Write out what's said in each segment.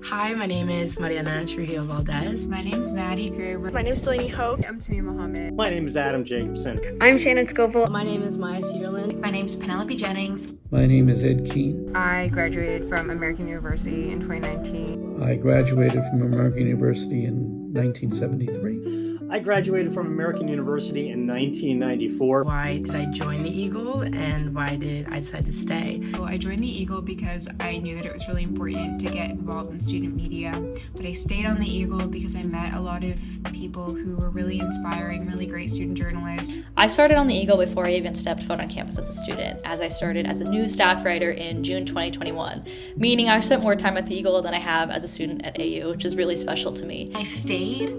Hi, my name is Mariana Trujillo Valdez. My name's Maddie, Gerber. My name's Delaney Hope. I'm Tamia Mohammed. My name is Adam Jacobson. I'm Shannon Scoville. My name is Maya Cedarland. My name's Penelope Jennings. My name is Ed Keene. I graduated from American University in 2019. I graduated from American University in 1973. I graduated from American University in 1994. Why did I join the Eagle and why did I decide to stay? Well, I joined the Eagle because I knew that it was really important to get involved in student media, but I stayed on the Eagle because I met a lot of people who were really inspiring, really great student journalists. I started on the Eagle before I even stepped foot on campus as a student, as I started as a new staff writer in June 2021, meaning I spent more time at the Eagle than I have as a student at AU, which is really special to me. I stayed,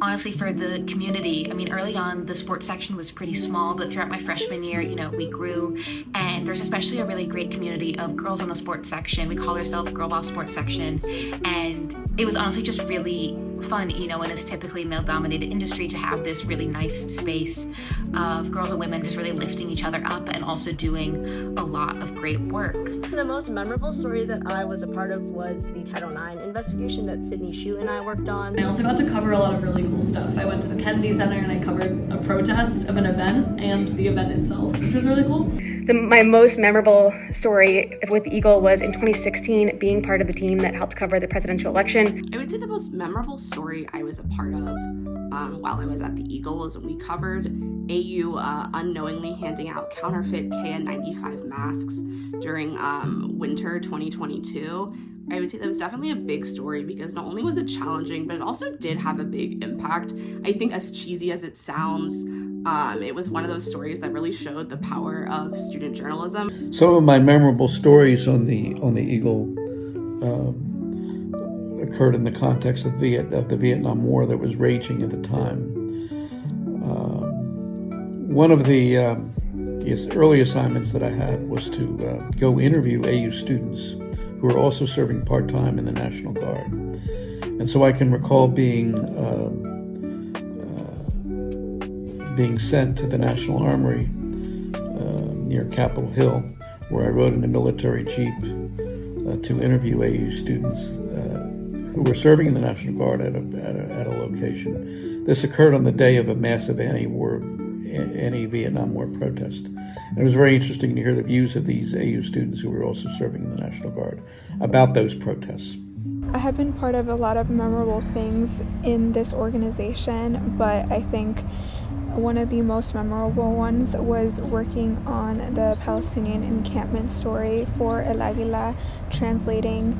honestly, for the community. I mean, early on, the sports section was pretty small, but throughout my freshman year, we grew, and there's especially a really great community of girls on the sports section. We call ourselves Girl Boss Sports Section, and it was honestly just really fun, in a typically male-dominated industry, to have this really nice space of girls and women just really lifting each other up and also doing a lot of great work. The most memorable story that I was a part of was the Title IX investigation that Sydney Shue and I worked on. I also got to cover a lot of really cool stuff. I went to the Kennedy Center and I covered a protest of an event and the event itself, which was really cool. My most memorable story with the Eagle was in 2016, being part of the team that helped cover the presidential election. I would say the most memorable story I was a part of while I was at the Eagle was when we covered AU unknowingly handing out counterfeit KN95 masks during winter 2022. I would say that was definitely a big story because not only was it challenging, but it also did have a big impact. I think, as cheesy as it sounds, it was one of those stories that really showed the power of student journalism. Some of my memorable stories on the Eagle occurred in the context of the Vietnam War that was raging at the time. One of the early assignments that I had was to go interview AU students who were also serving part-time in the National Guard. And so I can recall being sent to the National Armory near Capitol Hill, where I rode in a military jeep to interview AU students who were serving in the National Guard at a location. This occurred on the day of a massive anti-Vietnam War protest. And it was very interesting to hear the views of these AU students who were also serving in the National Guard about those protests. I have been part of a lot of memorable things in this organization, but I think one of the most memorable ones was working on the Palestinian encampment story for El Águila, translating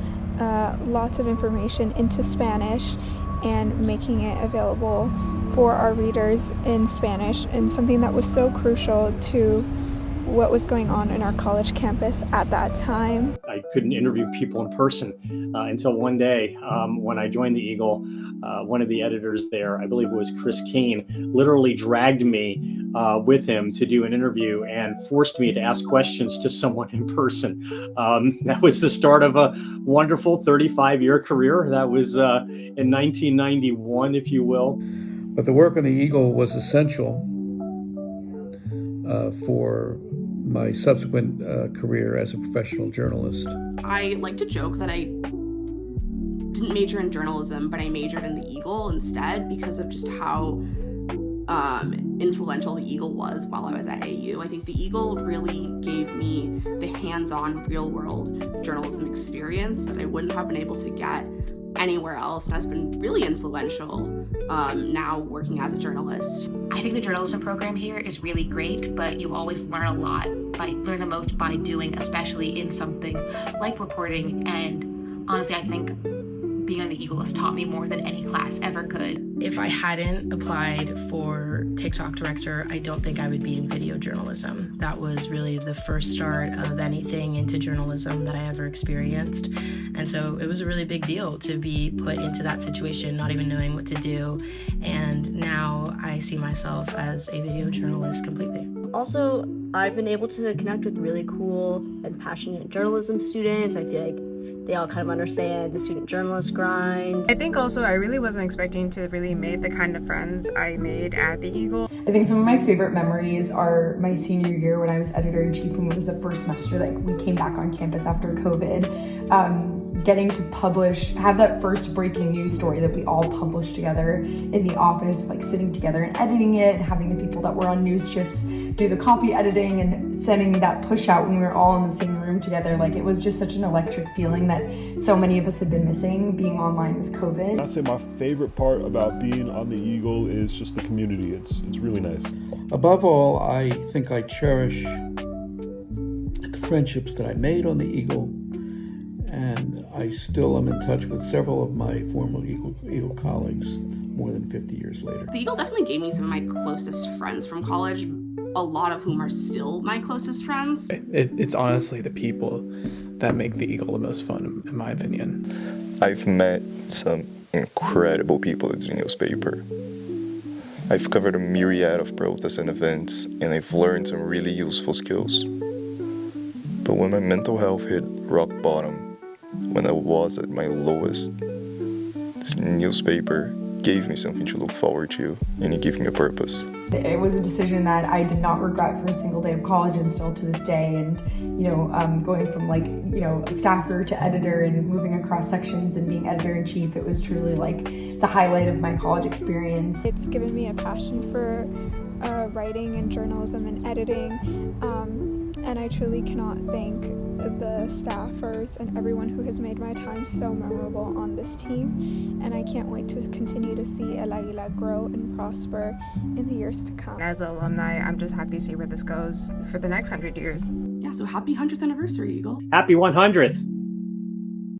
lots of information into Spanish and making it available for our readers in Spanish, and something that was so crucial to what was going on in our college campus at that time. I couldn't interview people in person until one day when I joined the Eagle. One of the editors there, I believe it was Chris Keene, literally dragged me with him to do an interview and forced me to ask questions to someone in person. That was the start of a wonderful 35-year career. That was in 1991, if you will. But the work on the Eagle was essential for my subsequent career as a professional journalist. I like to joke that I didn't major in journalism, but I majored in the Eagle instead because of just how influential the Eagle was while I was at AU. I think the Eagle really gave me the hands-on, real-world journalism experience that I wouldn't have been able to get anywhere else, and has been really influential now working as a journalist. I think the journalism program here is really great, but you always learn a lot, learn the most by doing, especially in something like reporting. And honestly, I think being on the Eagle has taught me more than any class ever could. If I hadn't applied for TikTok director, I don't think I would be in video journalism. That was really the first start of anything into journalism that I ever experienced. And so it was a really big deal to be put into that situation, not even knowing what to do. And now I see myself as a video journalist completely. Also, I've been able to connect with really cool and passionate journalism students. I feel like they all kind of understand the student journalist grind. I think also I really wasn't expecting to really make the kind of friends I made at the Eagle. I think some of my favorite memories are my senior year when I was editor-in-chief, when it was the first semester that we came back on campus after COVID. getting to have that first breaking news story that we all published together in the office, like sitting together and editing it, and having the people that were on news shifts do the copy editing and sending that push out when we were all in the same room together. Like, it was just such an electric feeling that so many of us had been missing being online with COVID. I'd say my favorite part about being on the Eagle is just the community. It's really nice. Above all, I think I cherish the friendships that I made on the Eagle, and I still am in touch with several of my former Eagle colleagues more than 50 years later. The Eagle definitely gave me some of my closest friends from college, a lot of whom are still my closest friends. It's honestly the people that make the Eagle the most fun, in my opinion. I've met some incredible people at the newspaper. I've covered a myriad of protests and events, and I've learned some really useful skills. But when my mental health hit rock bottom, when I was at my lowest, this newspaper gave me something to look forward to, and it gave me a purpose. It was a decision that I did not regret for a single day of college, and still to this day. And going from a staffer to editor and moving across sections and being editor-in-chief, it was truly like the highlight of my college experience. It's given me a passion for writing and journalism and editing, and I truly cannot thank the staffers and everyone who has made my time so memorable on this team, and I can't wait to continue to see El Águila grow and prosper in the years to come. As an alumni, I'm just happy to see where this goes for the next 100 years. Yeah, so happy 100th anniversary, Eagle. Happy 100th.